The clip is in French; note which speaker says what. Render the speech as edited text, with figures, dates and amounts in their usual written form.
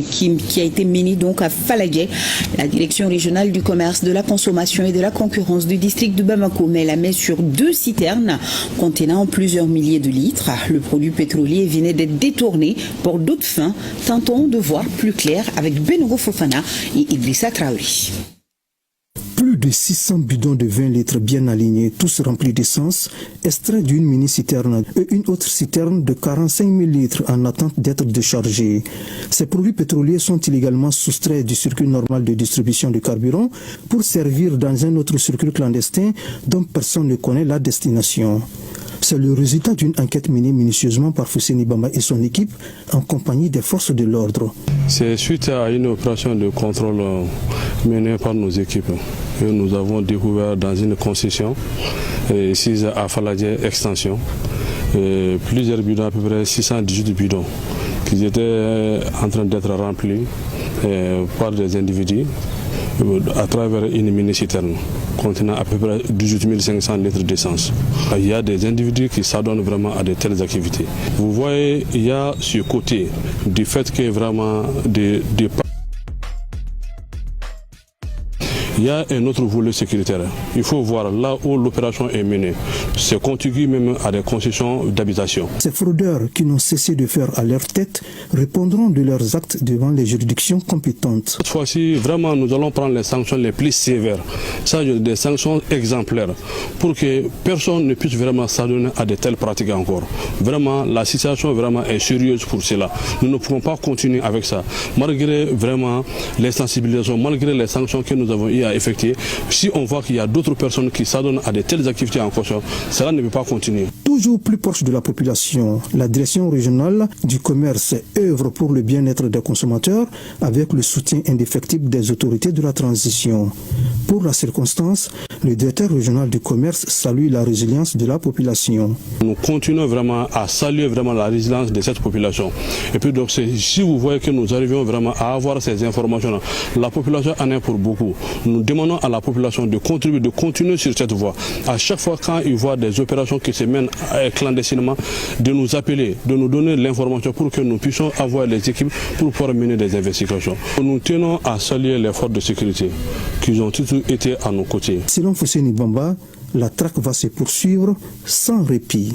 Speaker 1: qui a été menée donc à Faladje. La direction régionale du commerce, de la consommation et de la concurrence du district de Bamako met la main sur 2 citernes contenant plusieurs milliers de litres. Le produit pétrolier venait d'être détourné pour d'autres fins. Tentons de voir plus clair avec Benogo Fofana et Idrissa Traoré.
Speaker 2: Plus de 600 bidons de 20 litres bien alignés, tous remplis d'essence, extraits d'une mini-citerne et une autre citerne de 45 000 litres en attente d'être déchargés. Ces produits pétroliers sont illégalement soustraits du circuit normal de distribution de carburant pour servir dans un autre circuit clandestin dont personne ne connaît la destination. C'est le résultat d'une enquête menée minutieusement par Fousséni Bamba et son équipe en compagnie des forces de l'ordre.
Speaker 3: C'est suite à une opération de contrôle menée par nos équipes. Et nous avons découvert dans une concession, ici à Faladje Extension, plusieurs bidons, à peu près 618 bidons, qui étaient en train d'être remplis par des individus à travers une mini-citerne contenant à peu près 18 500 litres d'essence. Il y a des individus qui s'adonnent vraiment à de telles activités. Vous voyez, il y a ce côté du fait que vraiment il y a un autre volet sécuritaire. Il faut voir là où l'opération est menée. C'est contigu même à des concessions d'habitation.
Speaker 2: Ces fraudeurs qui n'ont cessé de faire à leur tête répondront de leurs actes devant les juridictions compétentes.
Speaker 3: Cette fois-ci, vraiment, nous allons prendre les sanctions les plus sévères. Ça, des sanctions exemplaires pour que personne ne puisse vraiment s'adonner à de telles pratiques encore. Vraiment, la situation vraiment est sérieuse pour cela. Nous ne pouvons pas continuer avec ça. Malgré vraiment les sensibilisations, malgré les sanctions que nous avons eues à effectuer, si on voit qu'il y a d'autres personnes qui s'adonnent à de telles activités en caution, cela ne peut pas continuer.
Speaker 2: Toujours plus proche de la population, la direction régionale du commerce œuvre pour le bien-être des consommateurs avec le soutien indéfectible des autorités de la transition. Pour la circonstance, le directeur régional du commerce salue la résilience de la population.
Speaker 3: Nous continuons vraiment à saluer vraiment la résilience de cette population. Et puis donc, si vous voyez que nous arrivons vraiment à avoir ces informations-là, la population en est pour beaucoup. Nous demandons à la population de contribuer, de continuer sur cette voie. À chaque fois quand ils voient des opérations qui se mènent clandestinement, de nous appeler, de nous donner l'information pour que nous puissions avoir les équipes pour pouvoir mener des investigations. Nous tenons à saluer les forces de sécurité qui ont toujours été à nos côtés.
Speaker 2: Selon Fousséni Bamba, la traque va se poursuivre sans répit.